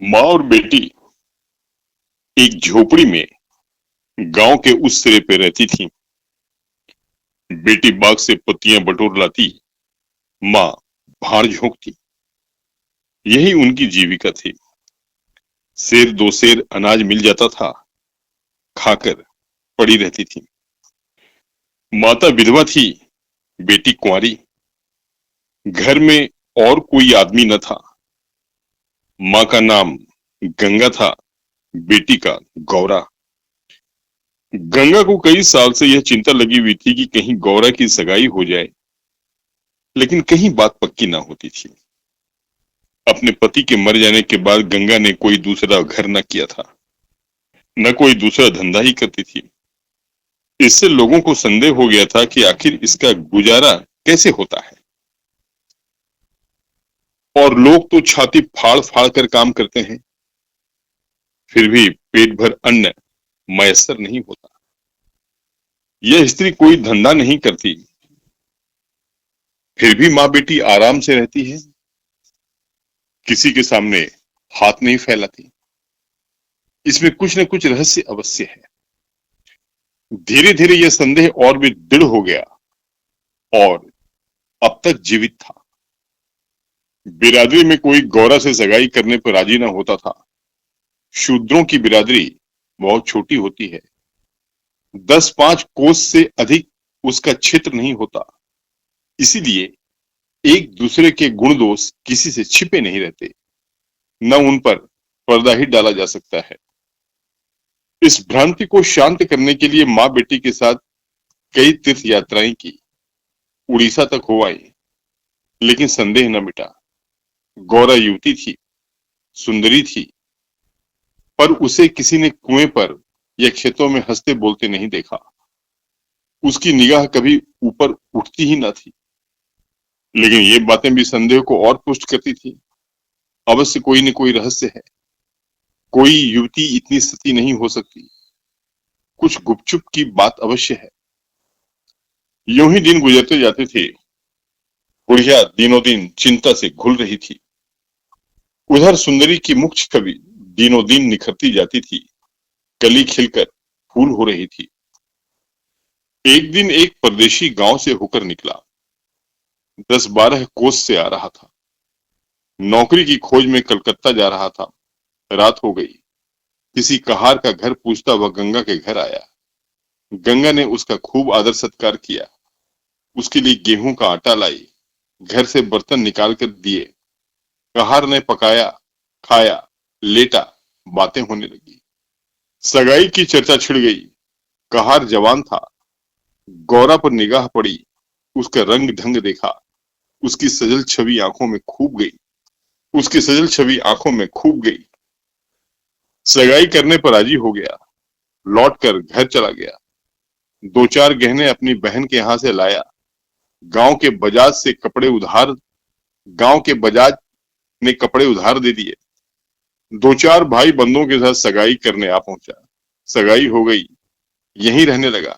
माँ और बेटी एक झोपड़ी में गांव के उस सिरे पे रहती थीं। बेटी बाग से पत्तियां बटोर लाती, माँ भाड़ झोंकती। यही उनकी जीविका थी। सेर दो सेर अनाज मिल जाता था, खाकर पड़ी रहती थी। माता विधवा थी, बेटी कुंवारी। घर में और कोई आदमी न था। माँ का नाम गंगा था, बेटी का गौरा। गंगा को कई साल से यह चिंता लगी हुई थी कि कहीं गौरा की सगाई हो जाए, लेकिन कहीं बात पक्की ना होती थी। अपने पति के मर जाने के बाद गंगा ने कोई दूसरा घर न किया था, न कोई दूसरा धंधा ही करती थी। इससे लोगों को संदेह हो गया था कि आखिर इसका गुजारा कैसे होता है। और लोग तो छाती फाड़ फाड़ कर काम करते हैं, फिर भी पेट भर अन्न मयसर नहीं होता। यह स्त्री कोई धंधा नहीं करती, फिर भी माँ बेटी आराम से रहती है, किसी के सामने हाथ नहीं फैलाती। इसमें कुछ न कुछ रहस्य अवश्य है। धीरे धीरे यह संदेह और भी दृढ़ हो गया और अब तक जीवित था। बिरादरी में कोई गौरा से सगाई करने पर राजी न होता था। शूद्रों की बिरादरी बहुत छोटी होती है, 10-5 कोस से अधिक उसका क्षेत्र नहीं होता। इसीलिए एक दूसरे के गुण दोष किसी से छिपे नहीं रहते, न उन पर पर्दा ही डाला जा सकता है। इस भ्रांति को शांत करने के लिए माँ बेटी के साथ कई तीर्थ यात्राएं की, उड़ीसा तक हो आई, लेकिन संदेह न मिटा। गौरा युवती थी, सुंदरी थी, पर उसे किसी ने कुएं पर या खेतों में हंसते बोलते नहीं देखा। उसकी निगाह कभी ऊपर उठती ही न थी। लेकिन ये बातें भी संदेह को और पुष्ट करती थी। अवश्य कोई न कोई रहस्य है। कोई युवती इतनी सती नहीं हो सकती। कुछ गुपचुप की बात अवश्य है। यूं ही दिन गुजरते जाते थे। बुढ़िया दिनों दिन चिंता से घुल रही थी। उधर सुंदरी की मुख छवि दिनों दिन निखरती जाती थी, कली खिलकर फूल हो रही थी। एक दिन एक परदेशी गांव से होकर निकला, 10-12 कोस से आ रहा था। नौकरी की खोज में कलकत्ता जा रहा था। रात हो गई। किसी कहार का घर पूछता वह गंगा के घर आया। गंगा ने उसका खूब आदर सत्कार किया, उसके लिए गेहूं का आटा लाई, घर से बर्तन निकाल कर दिए। कहार ने पकाया, खाया, लेटा, बातें होने लगी। सगाई की चर्चा छिड़ गई। कहार जवान था। गौरा पर निगाह पड़ी, उसका रंग ढंग देखा, उसकी सजल छवि आंखों में खूब गई। उसकी सजल छवि आंखों में खूब गई। सगाई करने पर राजी हो गया। लौट कर घर चला गया। 2-4 गहने अपनी बहन के यहाँ से लाया। गांव के बजाज से कपड़े उधार गांव के बजाज ने कपड़े उधार दे दिए। 2-4 भाई बंधुओं के साथ सगाई करने आ पहुंचा। सगाई हो गई, यहीं रहने लगा।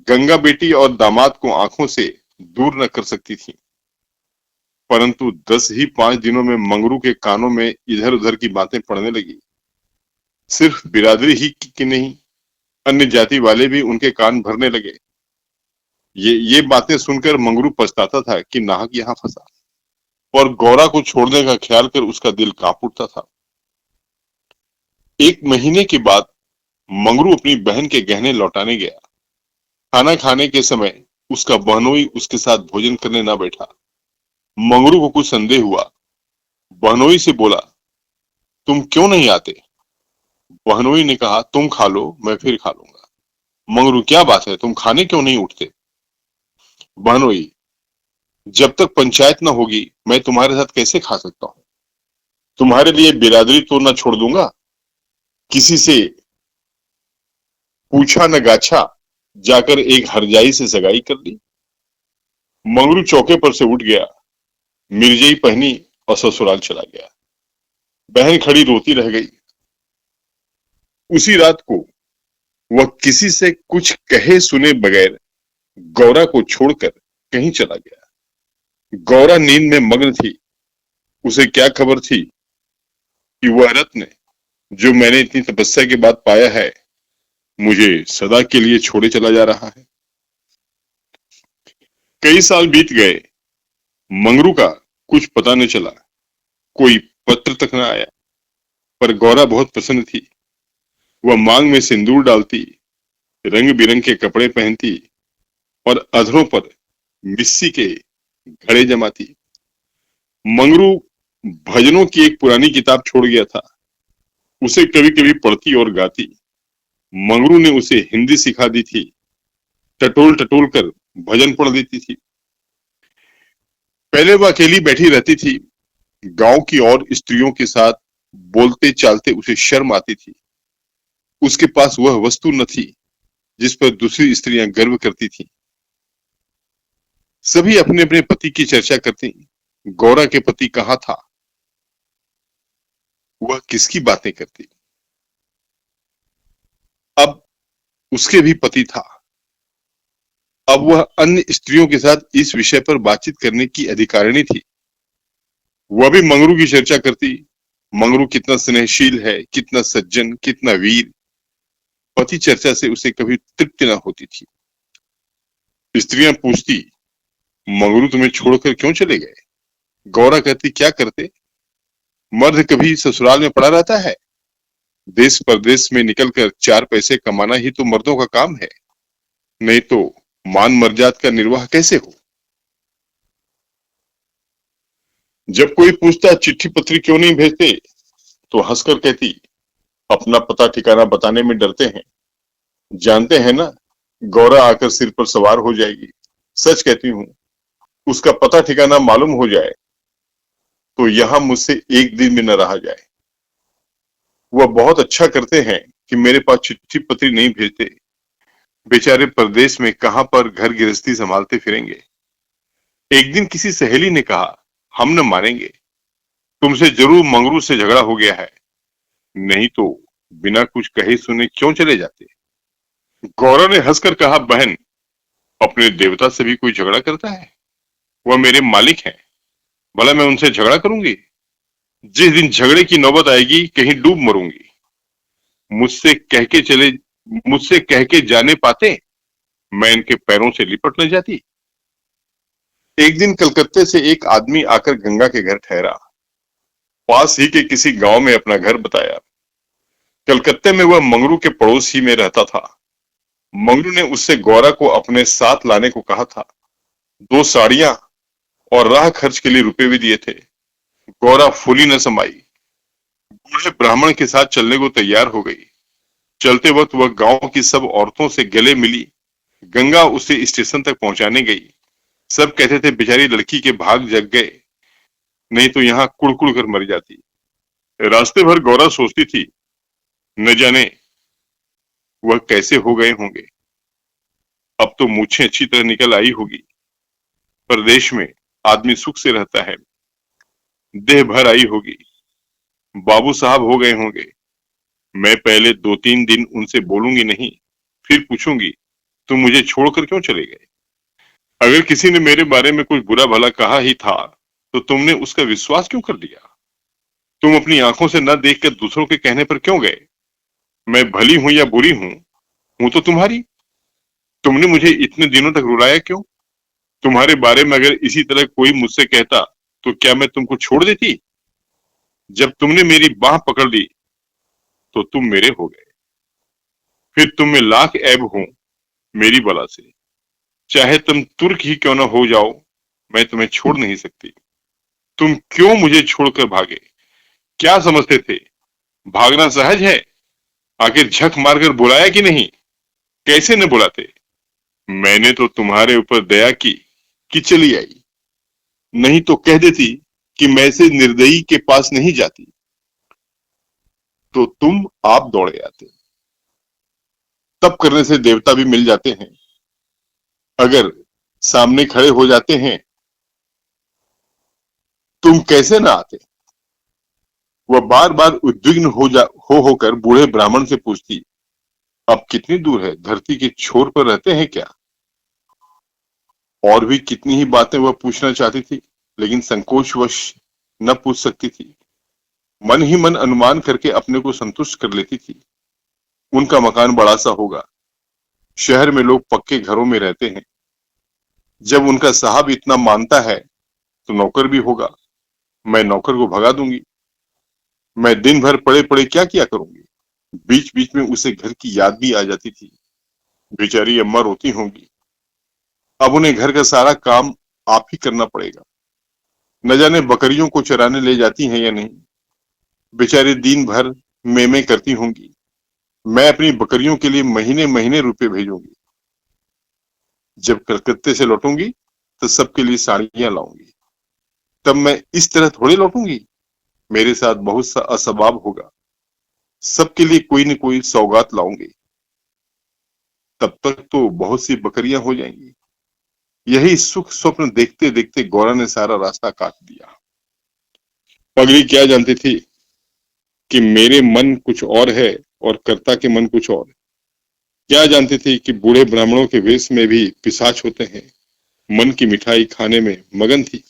गंगा बेटी और दामाद को आंखों से दूर न कर सकती थी, परंतु 10 ही 5 दिनों में मंगरू के कानों में इधर उधर की बातें पड़ने लगी। सिर्फ बिरादरी ही की नहीं, अन्य जाति वाले भी उनके कान भरने लगे। ये बातें सुनकर मंगरू पछताता था कि नाहक यहाँ फंसा, और गौरा को छोड़ने का ख्याल कर उसका दिल कांप उठता था। 1 महीने के बाद मंगरू अपनी बहन के गहने लौटाने गया। खाना खाने के समय उसका बहनोई उसके साथ भोजन करने न बैठा। मंगरू को कुछ संदेह हुआ। बहनोई से बोला, तुम क्यों नहीं आते? बहनोई ने कहा, तुम खा लो, मैं फिर खा लूंगा। मंगरू, क्या बात है, तुम खाने क्यों नहीं उठते? बहनोई, जब तक पंचायत न होगी मैं तुम्हारे साथ कैसे खा सकता हूँ? तुम्हारे लिए बिरादरी तो न छोड़ दूंगा। किसी से पूछा न गाछा, जाकर एक हरजाई से सगाई कर ली। मंगरू चौके पर से उठ गया, मिर्जई पहनी और ससुराल चला गया। बहन खड़ी रोती रह गई। उसी रात को वह किसी से कुछ कहे सुने बगैर गौरा को छोड़कर कहीं चला गया। गौरा नींद में मग्न थी। उसे क्या खबर थी कि वह रत्न जो मैंने इतनी तपस्या के बाद पाया है मुझे सदा के लिए छोड़े चला जा रहा है। कई साल बीत गए, मंगरू का कुछ पता न चला, कोई पत्र तक न आया। पर गौरा बहुत प्रसन्न थी। वह मांग में सिंदूर डालती, रंग बिरंग के कपड़े पहनती और अधरों पर मिस्सी के घड़े जमाती। मंगरू भजनों की एक पुरानी किताब छोड़ गया था, उसे कभी कभी पढ़ती और गाती। मंगरू ने उसे हिंदी सिखा दी थी, टटोल टटोल कर भजन पढ़ देती थी। पहले वह अकेली बैठी रहती थी, गांव की और स्त्रियों के साथ बोलते चालते उसे शर्म आती थी। उसके पास वह वस्तु न थी जिस पर दूसरी स्त्रियां गर्व करती थीं। सभी अपने अपने पति की चर्चा करती। गौरा के पति कहाँ था, वह किसकी बातें करती। अब उसके भी पति था। अब वह अन्य स्त्रियों के साथ इस विषय पर बातचीत करने की अधिकारिणी थी। वह भी मंगरू की चर्चा करती। मंगरू कितना स्नेहशील है, कितना सज्जन, कितना वीर। पति चर्चा से उसे कभी तृप्ति न होती थी। स्त्रियां पूछती, मंगरू तुम्हें छोड़कर क्यों चले गए? गौरा कहती, क्या करते, मर्द कभी ससुराल में पड़ा रहता है। देश परदेश में निकलकर चार पैसे कमाना ही तो मर्दों का काम है, नहीं तो मान मर्यादा का निर्वाह कैसे हो। जब कोई पूछता चिट्ठी पत्री क्यों नहीं भेजते, तो हंसकर कहती, अपना पता ठिकाना बताने में डरते हैं, जानते हैं ना गौरा आकर सिर पर सवार हो जाएगी। सच कहती हूँ, उसका पता ठिकाना मालूम हो जाए तो यहाँ मुझसे एक दिन भी न रहा जाए। वह बहुत अच्छा करते हैं कि मेरे पास चिट्ठी पत्री नहीं भेजते। बेचारे परदेश में कहां पर घर गृहस्थी संभालते फिरेंगे। एक दिन किसी सहेली ने कहा, हम न मानेंगे, तुमसे जरूर मंगरू से झगड़ा हो गया है, नहीं तो बिना कुछ कहे सुने क्यों चले जाते। गौरा ने हंसकर कहा, बहन, अपने देवता से भी कोई झगड़ा करता है? वह मेरे मालिक हैं, भला मैं उनसे झगड़ा करूंगी? जिस दिन झगड़े की नौबत आएगी कहीं डूब मरूंगी। मुझसे कह के चले मुझसे कह के जाने पाते, मैं इनके पैरों से लिपट न जाती। एक दिन कलकत्ते से एक आदमी आकर गंगा के घर ठहरा। पास ही के किसी गांव में अपना घर बताया। कलकत्ते में वह मंगरू के पड़ोस ही में रहता था। मंगरू ने उससे गौरा को अपने साथ लाने को कहा था। 2 साड़ियां और राह खर्च के लिए रुपए भी दिए थे। गौरा फूली न समाई, बूढ़े ब्राह्मण के साथ चलने को तैयार हो गई। चलते वक्त वह गांव की सब औरतों से गले मिली। गंगा उसे स्टेशन तक पहुंचाने गई। सब कहते थे बेचारी लड़की के भाग जग गए, नहीं तो यहाँ कुड़-कुड़ कर मर जाती। रास्ते भर गौरा सोचती थी, न जाने वह कैसे हो गए होंगे। अब तो मूछें अच्छी तरह निकल आई होगी। परदेश में आदमी सुख से रहता है, देह भर आई होगी, बाबू साहब हो गए होंगे। मैं पहले 2-3 दिन उनसे बोलूंगी नहीं, फिर पूछूंगी, तुम मुझे छोड़कर क्यों चले गए? अगर किसी ने मेरे बारे में कुछ बुरा भला कहा ही था, तो तुमने उसका विश्वास क्यों कर लिया? तुम अपनी आंखों से न देखकर दूसरों के कहने पर क्यों गए? मैं भली हूं या बुरी हूं तो तुम्हारी। तुमने मुझे इतने दिनों तक रुलाया क्यों? तुम्हारे बारे में अगर इसी तरह कोई मुझसे कहता, तो क्या मैं तुमको छोड़ देती? जब तुमने मेरी बाह पकड़ ली, तो तुम मेरे हो गए। फिर तुम में लाख ऐब हो मेरी बला से, चाहे तुम तुर्क ही क्यों न हो जाओ, मैं तुम्हें छोड़ नहीं सकती। तुम क्यों मुझे छोड़कर भागे? क्या समझते थे, भागना सहज है? आखिर झक मारकर बुलाया कि नहीं? कैसे न बुलाते? मैंने तो तुम्हारे ऊपर दया की कि चली आई, नहीं तो कह देती कि मैं से निर्दयी के पास नहीं जाती, तो तुम आप दौड़े आते। तब करने से देवता भी मिल जाते हैं। अगर सामने खड़े हो जाते हैं, तुम कैसे ना आते? वह बार बार उद्विग्न हो होकर बूढ़े ब्राह्मण से पूछती, अब कितनी दूर है, धरती के छोर पर रहते हैं क्या? और भी कितनी ही बातें वह पूछना चाहती थी, लेकिन संकोचवश न पूछ सकती थी। मन ही मन अनुमान करके अपने को संतुष्ट कर लेती थी। उनका मकान बड़ा सा होगा, शहर में लोग पक्के घरों में रहते हैं। जब उनका साहब इतना मानता है तो नौकर भी होगा, मैं नौकर को भगा दूंगी। मैं दिन भर पड़े पड़े क्या किया करूंगी। बीच बीच में उसे घर की याद भी आ जाती थी। बेचारी अम्मा रोती होंगी। अब उन्हें घर का सारा काम आप ही करना पड़ेगा। न जाने बकरियों को चराने ले जाती हैं या नहीं। बेचारी दिन भर में करती होंगी। मैं अपनी बकरियों के लिए महीने महीने रुपए भेजूंगी। जब कलकत्ते से लौटूंगी तो सबके लिए साड़ियां लाऊंगी। तब मैं इस तरह थोड़े लौटूंगी। मेरे साथ बहुत सा असबाब होगा। सबके लिए कोई न कोई सौगात लाऊंगी। तब तक तो बहुत सी बकरियां हो जाएंगी। यही सुख स्वप्न देखते देखते गौरा ने सारा रास्ता काट दिया। पगली क्या जानती थी कि मेरे मन कुछ और है और कर्ता के मन कुछ और। क्या जानती थी कि बूढ़े ब्राह्मणों के वेश में भी पिशाच होते हैं। मन की मिठाई खाने में मगन थी।